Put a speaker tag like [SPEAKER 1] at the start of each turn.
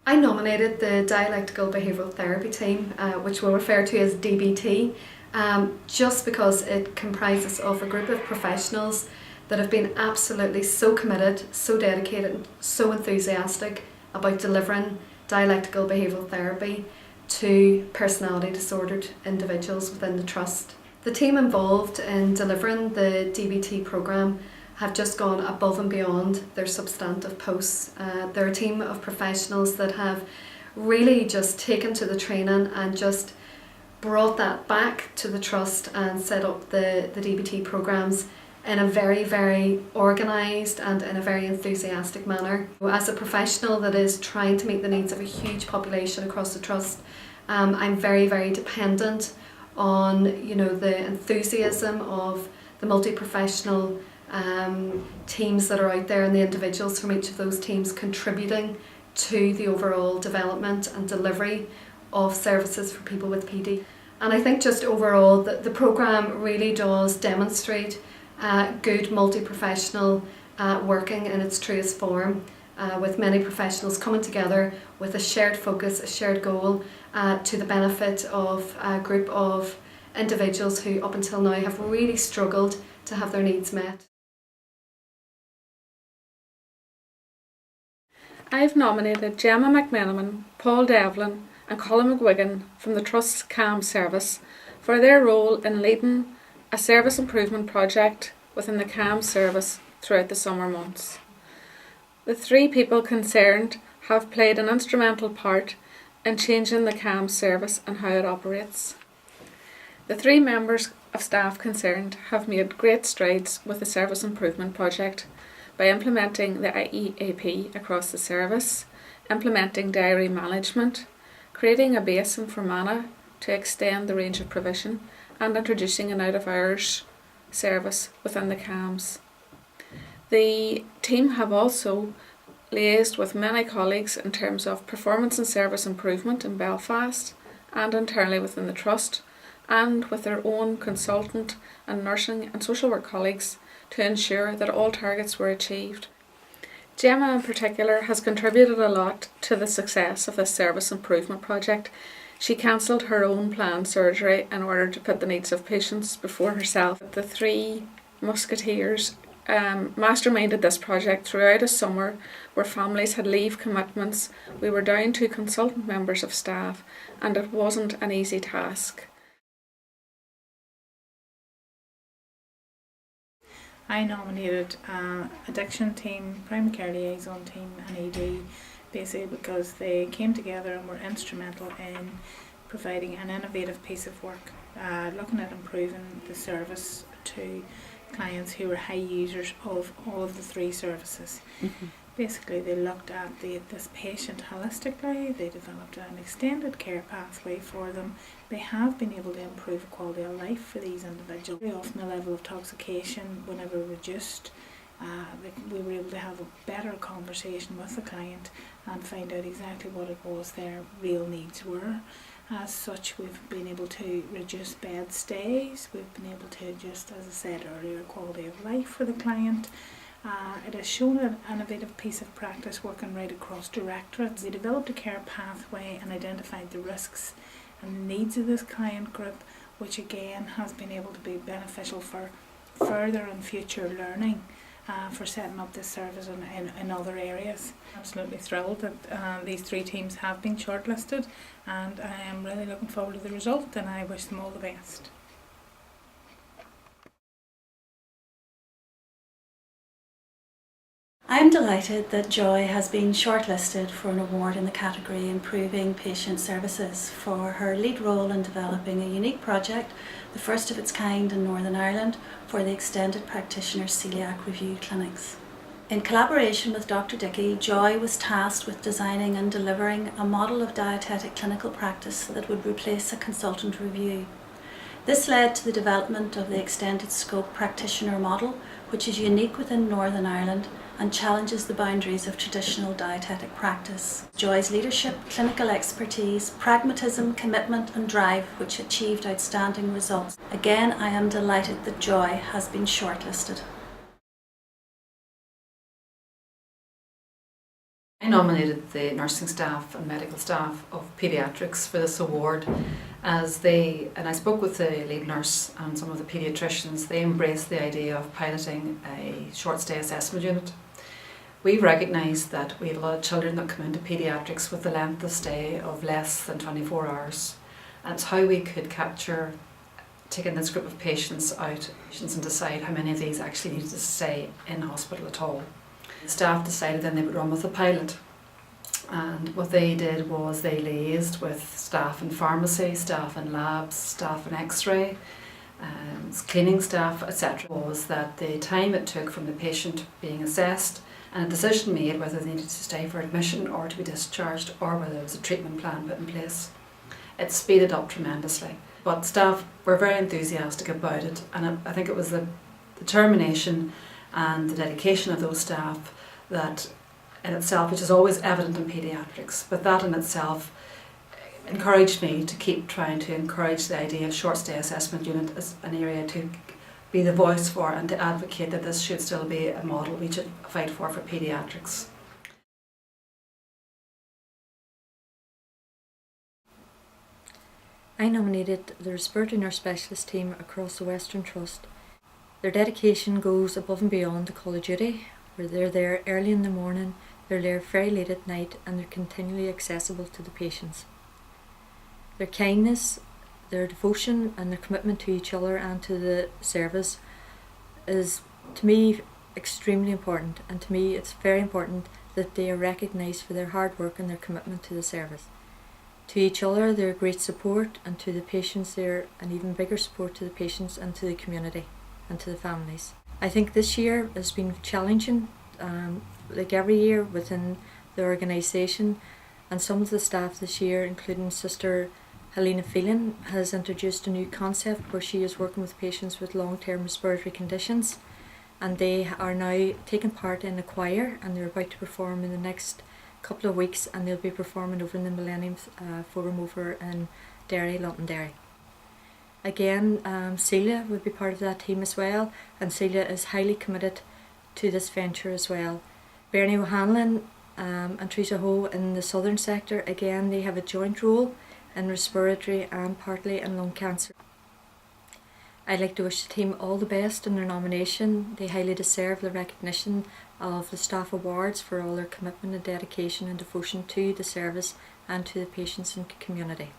[SPEAKER 1] I nominated the Dialectical Behavioural Therapy team, which we'll refer to as DBT, just because it comprises of a group of professionals that have been absolutely so committed, so dedicated, so enthusiastic about delivering dialectical behavioural therapy to personality disordered individuals within the Trust. The team involved in delivering the DBT programme have just gone above and beyond their substantive posts. They're a team of professionals that have really just taken to the training and just brought that back to the Trust and set up the DBT programmes in a very, very organised and in a very enthusiastic manner. As a professional that is trying to meet the needs of a huge population across the Trust, I'm very, very dependent on the enthusiasm of the multi-professional teams that are out there and the individuals from each of those teams contributing to the overall development and delivery of services for people with PD. And I think just overall the programme really does demonstrate good multi-professional working in its truest form, with many professionals coming together with a shared focus, a shared goal, to the benefit of a group of individuals who up until now have really struggled to have their needs met.
[SPEAKER 2] I've nominated Gemma McMenamin, Paul Devlin and Colin McGuigan from the Trust's CAM service for their role in leading a service improvement project within the CAM service throughout the summer months. The three people concerned have played an instrumental part in changing the CAM service and how it operates. The three members of staff concerned have made great strides with the service improvement project by implementing the IEAP across the service, implementing diary management, creating a basin for MANA to extend the range of provision, and introducing an out-of-hours service within the CAMs. The team have also liaised with many colleagues in terms of performance and service improvement in Belfast and internally within the Trust, and with their own consultant and nursing and social work colleagues to ensure that all targets were achieved. Gemma in particular has contributed a lot to the success of this service improvement project. She cancelled her own planned surgery in order to put the needs of patients before herself. The three musketeers masterminded this project throughout a summer where families had leave commitments. We were down to consultant members of staff and it wasn't an easy task.
[SPEAKER 3] I nominated addiction team, primary care liaison team and ED, basically because they came together and were instrumental in providing an innovative piece of work, looking at improving the service to clients who were high users of all of the three services. Mm-hmm. Basically they looked at this patient holistically, they developed an extended care pathway for them. They have been able to improve quality of life for these individuals. Very often the level of intoxication, whenever reduced, we were able to have a better conversation with the client and find out exactly what it was their real needs were. As such, we've been able to reduce bed stays, we've been able to adjust, as I said earlier, quality of life for the client. It has shown an innovative piece of practice working right across directorates. We developed a care pathway and identified the risks and the needs of this client group, which again has been able to be beneficial for further and future learning for setting up this service in other areas. Absolutely thrilled that these three teams have been shortlisted, and I am really looking forward to the result and I wish them all the best.
[SPEAKER 4] I am delighted that Joy has been shortlisted for an award in the category Improving Patient Services for her lead role in developing a unique project, the first of its kind in Northern Ireland, for the Extended Practitioner Celiac Review Clinics. In collaboration with Dr. Dickey, Joy was tasked with designing and delivering a model of dietetic clinical practice that would replace a consultant review. This led to the development of the Extended Scope Practitioner model, which is unique within Northern Ireland and challenges the boundaries of traditional dietetic practice. Joy's leadership, clinical expertise, pragmatism, commitment and drive which achieved outstanding results. Again, I am delighted that Joy has been shortlisted.
[SPEAKER 5] I nominated the nursing staff and medical staff of paediatrics for this award as and I spoke with the lead nurse and some of the paediatricians, they embraced the idea of piloting a short stay assessment unit. We've recognised that we have a lot of children that come into paediatrics with a length of stay of less than 24 hours, and it's how we could capture taking this group of patients out and decide how many of these actually needed to stay in hospital at all. The staff decided then they would run with a pilot, and what they did was they liaised with staff in pharmacy, staff in labs, staff in x-ray, cleaning staff, etc. was that the time it took from the patient being assessed and a decision made whether they needed to stay for admission or to be discharged or whether there was a treatment plan put in place. It speeded up tremendously, but staff were very enthusiastic about it, and I think it was the determination and the dedication of those staff that in itself, which is always evident in paediatrics, but that in itself encouraged me to keep trying to encourage the idea of short stay assessment unit as an area to be the voice for and to advocate that this should still be a model we should fight for paediatrics.
[SPEAKER 6] I nominated the respiratory nurse specialist team across the Western Trust. Their dedication goes above and beyond the call of duty, where they're there early in the morning, they're there very late at night, and they're continually accessible to the patients. Their kindness, their devotion and their commitment to each other and to the service is, to me, extremely important, and to me it's very important that they are recognised for their hard work and their commitment to the service. To each other they're great support, and to the patients they're an even bigger support to the patients and to the community and to the families. I think this year has been challenging, like every year within the organisation, and some of the staff this year, including Sister Helena Phelan, has introduced a new concept where she is working with patients with long-term respiratory conditions, and they are now taking part in a choir, and they're about to perform in the next couple of weeks, and they'll be performing over in the Millennium Forum over in Derry, Londonderry. Again, Celia will be part of that team as well, and Celia is highly committed to this venture as well. Bernie O'Hanlon and Teresa Ho in the southern sector, again they have a joint role in respiratory and partly in lung cancer. I'd like to wish the team all the best in their nomination. They highly deserve the recognition of the staff awards for all their commitment and dedication and devotion to the service and to the patients and community.